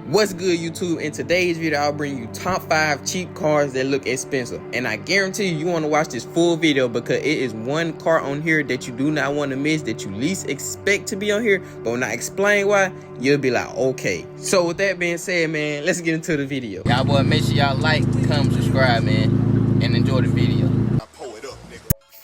What's good, YouTube? In today's video, I'll bring you top 5 cheap cars that look expensive. And I guarantee you want to watch this full video because it is one car on here that you do not want to miss, that you least expect to be on here. But when I explain why, you'll be like, okay. So with that being said, man, let's get into the video. Y'all boy, make sure y'all like, comment, subscribe, man, and enjoy the video.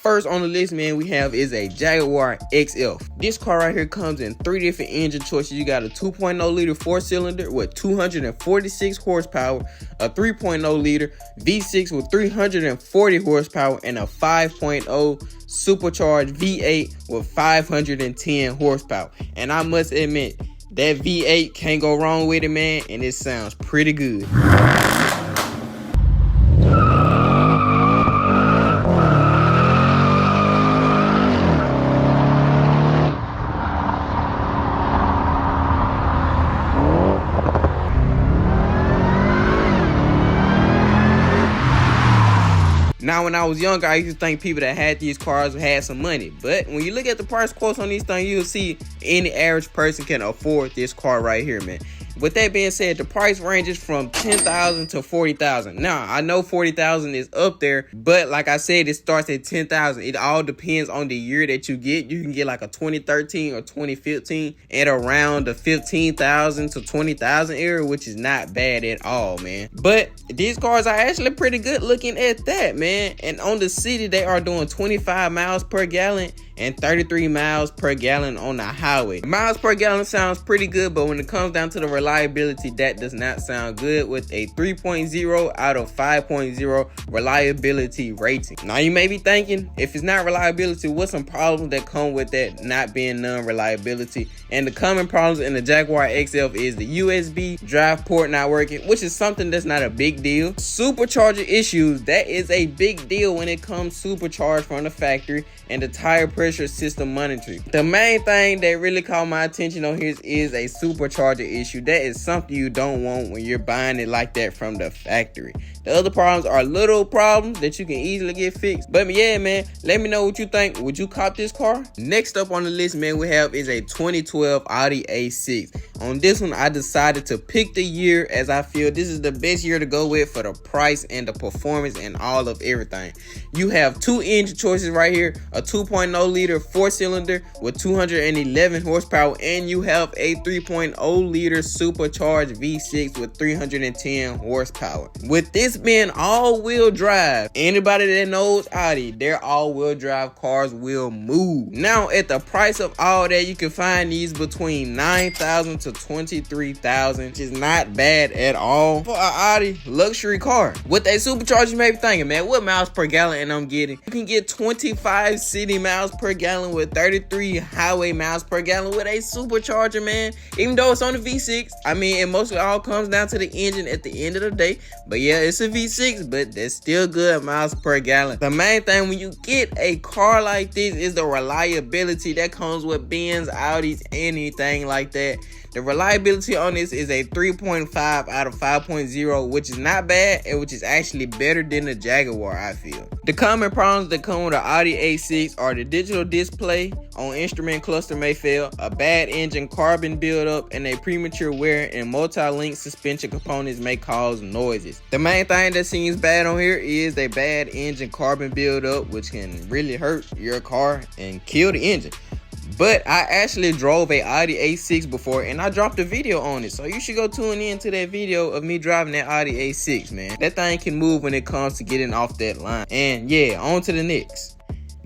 First on the list, man, we have is a Jaguar XL. This car right here comes in 3 different engine choices. You got a 2.0 liter 4-cylinder with 246 horsepower, a 3.0 liter V6 with 340 horsepower, and a 5.0 supercharged V8 with 510 horsepower. And I must admit, that V8 can't go wrong with it, man, and it sounds pretty good. Now, when I was younger, I used to think people that had these cars had some money. But when you look at the price quotes on these things, you'll see any average person can afford this car right here, man. With that being said, the price ranges from $10,000 to $40,000. Now, I know $40,000 is up there, but like I said, it starts at $10,000. It all depends on the year that you get. You can get like a 2013 or 2015 at around the $15,000 to $20,000 area, which is not bad at all, man. But these cars are actually pretty good looking at that, man. And on the city, they are doing 25 miles per gallon and 33 miles per gallon on the highway. Miles per gallon sounds pretty good, but when it comes down to the reliability, that does not sound good with a 3.0 out of 5.0 reliability rating. Now you may be thinking, if it's not reliability, what's some problems that come with that not being non-reliability? And the common problems in the Jaguar XL is the USB drive port not working, which is something that's not a big deal. Supercharger issues, that is a big deal when it comes supercharged from the factory, and the tire pressure system monitoring. The main thing that really caught my attention on here is a supercharger issue. That is something you don't want when you're buying it like that from the factory. The other problems are little problems that you can easily get fixed. But yeah, man, let me know what you think. Would you cop this car? Next up on the list, man, we have is a 2012 Audi A6. On this one, I decided to pick the year as I feel this is the best year to go with for the price and the performance and all of everything. You have 2 engine choices right here, a 2.0 liter 4-cylinder with 211 horsepower, and you have a 3.0 liter supercharged V6 with 310 horsepower. With this being all-wheel drive, anybody that knows Audi, their all-wheel drive cars will move. Now, at the price of all that, you can find these between $9,000 to $23,000, which is not bad at all for an Audi luxury car. With a supercharger, you may be thinking, man, what miles per gallon am I getting? You can get 25 city miles per gallon with 33 highway miles per gallon with a supercharger, man. Even though it's on the V6, I mean, it mostly all comes down to the engine at the end of the day. But yeah, it's a V6, but that's still good miles per gallon. The main thing when you get a car like this is the reliability that comes with Benz, Audis, anything like that. The reliability on this is a 3.5 out of 5.0, which is not bad and which is actually better than the Jaguar, I feel. The common problems that come with the Audi A6 are the digital display on instrument cluster may fail, a bad engine carbon buildup, and a premature wear and multi-link suspension components may cause noises. The main thing that seems bad on here is a bad engine carbon buildup, which can really hurt your car and kill the engine. But I actually drove a Audi A6 before, and I dropped a video on it. So you should go tune in to that video of me driving that Audi A6, man. That thing can move when it comes to getting off that line. And yeah, on to the next.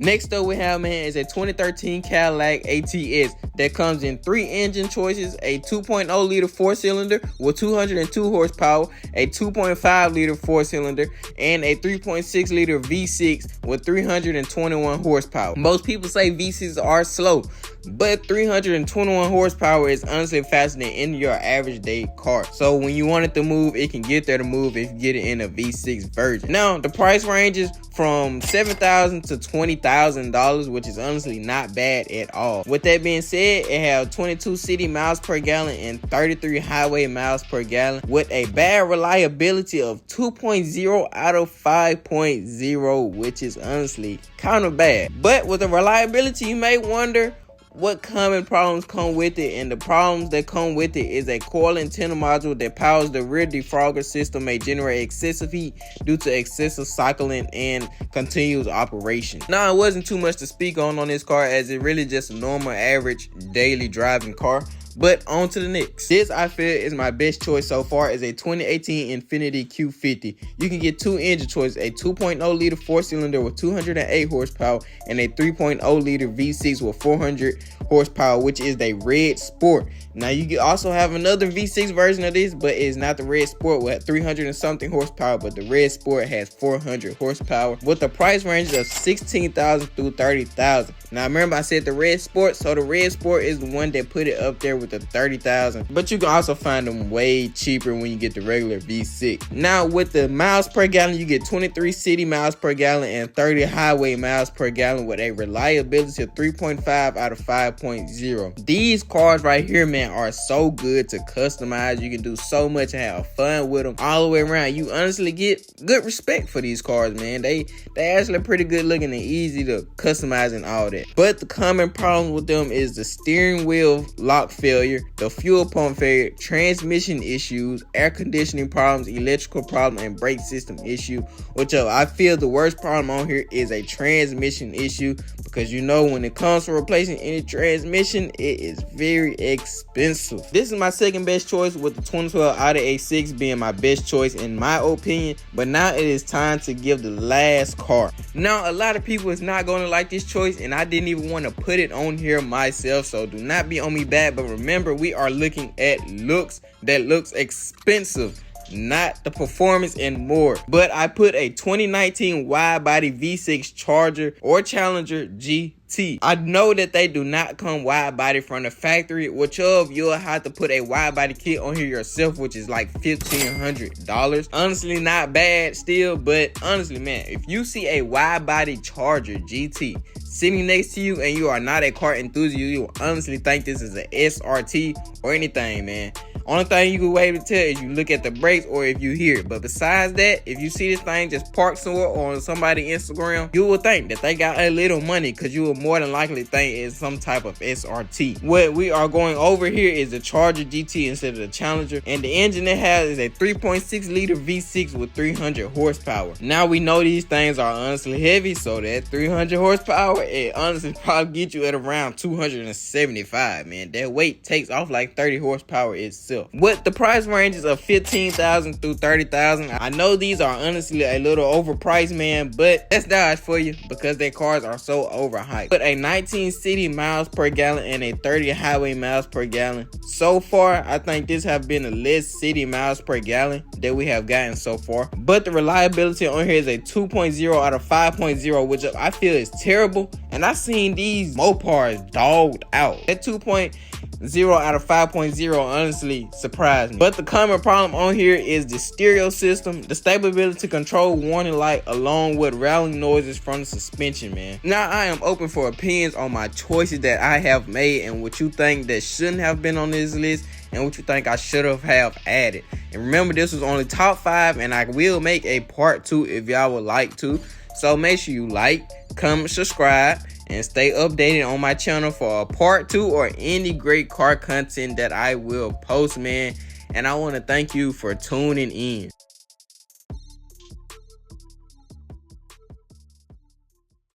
Next up we have, man, is a 2013 Cadillac ATS that comes in 3 engine choices, a 2.0 liter 4-cylinder with 202 horsepower, a 2.5 liter 4-cylinder, and a 3.6 liter V6 with 321 horsepower. Most people say V6s are slow, but 321 horsepower is honestly faster than any of your average day car. So when you want it to move, it can get there to move if you get it in a V6 version. Now, the price ranges from $7,000 to $20,000, which is honestly not bad at all. With that being said, it has 22 city miles per gallon and 33 highway miles per gallon with a bad reliability of 2.0 out of 5.0, which is honestly kind of bad. But with the reliability, you may wonder, what common problems come with it, and the problems that come with it is a coil antenna module that powers the rear defrogger system may generate excessive heat due to excessive cycling and continuous operation. Now, it wasn't too much to speak on this car, as it really just a normal average daily driving car. But on to the next. This, I feel, is my best choice so far, is a 2018 Infiniti Q50. You can get two engine choices, a 2.0 liter 4-cylinder with 208 horsepower and a 3.0 liter V6 with 400 horsepower, which is the Red Sport. Now, you can also have another V6 version of this, but it's not the Red Sport with 300 and something horsepower, but the Red Sport has 400 horsepower with the price ranges of $16,000 through $30,000. Now, remember I said the Red Sport, so the Red Sport is the one that put it up there with the $30,000, but you can also find them way cheaper when you get the regular V6. Now, with the miles per gallon, you get 23 city miles per gallon and 30 highway miles per gallon with a reliability of 3.5 out of 5.0. These cars right here, man, are so good to customize. You can do so much and have fun with them all the way around. You honestly get good respect for these cars, man. They actually pretty good looking and easy to customize and all that. But the common problem with them is the steering wheel lock failure, the fuel pump failure, transmission issues, air conditioning problems, electrical problem, and brake system issue. Which I feel the worst problem on here is a transmission issue, because you know when it comes to replacing any transmission, it is very expensive. This is my second best choice, with the 2012 Audi A6 being my best choice in my opinion. But now it is time to give the last car. Now, a lot of people is not going to like this choice, and I didn't even want to put it on here myself, so do not be on me bad. But remember, we are looking at looks that looks expensive, not the performance and more. But I put a 2019 wide body V6 Charger or Challenger GT. I know that they do not come wide body from the factory, which of you'll have to put a wide body kit on here yourself, which is like $1,500. Honestly, not bad still, but honestly, man, if you see a wide body Charger GT sitting next to you and you are not a car enthusiast, you will honestly think this is an SRT or anything, man. Only thing you can wait to tell is you look at the brakes or if you hear it. But besides that, if you see this thing just parked somewhere on somebody's Instagram, you will think that they got a little money, because you will more than likely think it's some type of SRT. What we are going over here is the Charger GT instead of the Challenger, and the engine it has is a 3.6 liter V6 with 300 horsepower. Now, we know these things are honestly heavy, so that 300 horsepower, it honestly probably get you at around 275, man. That weight takes off like 30 horsepower itself. With the price ranges of $15,000 through $30,000, I know these are honestly a little overpriced, man, but that's dodge for you because their cars are so overhyped. With a 19 city miles per gallon and a 30 highway miles per gallon, so far I think this have been the less city miles per gallon that we have gotten so far. But the reliability on here is a 2.0 out of 5.0, which I feel is terrible. And I seen these Mopars dogged out. That 2.0 out of 5.0 honestly surprised me. But the common problem on here is the stereo system, the stability control warning light, along with rattling noises from the suspension, man. Now, I am open for opinions on my choices that I have made and what you think that shouldn't have been on this list and what you think I should have added. And remember, this was only top 5, and I will make a part 2 if y'all would like to. So make sure you like, comment, subscribe, and stay updated on my channel for a part 2 or any great car content that I will post, man. And I want to thank you for tuning in.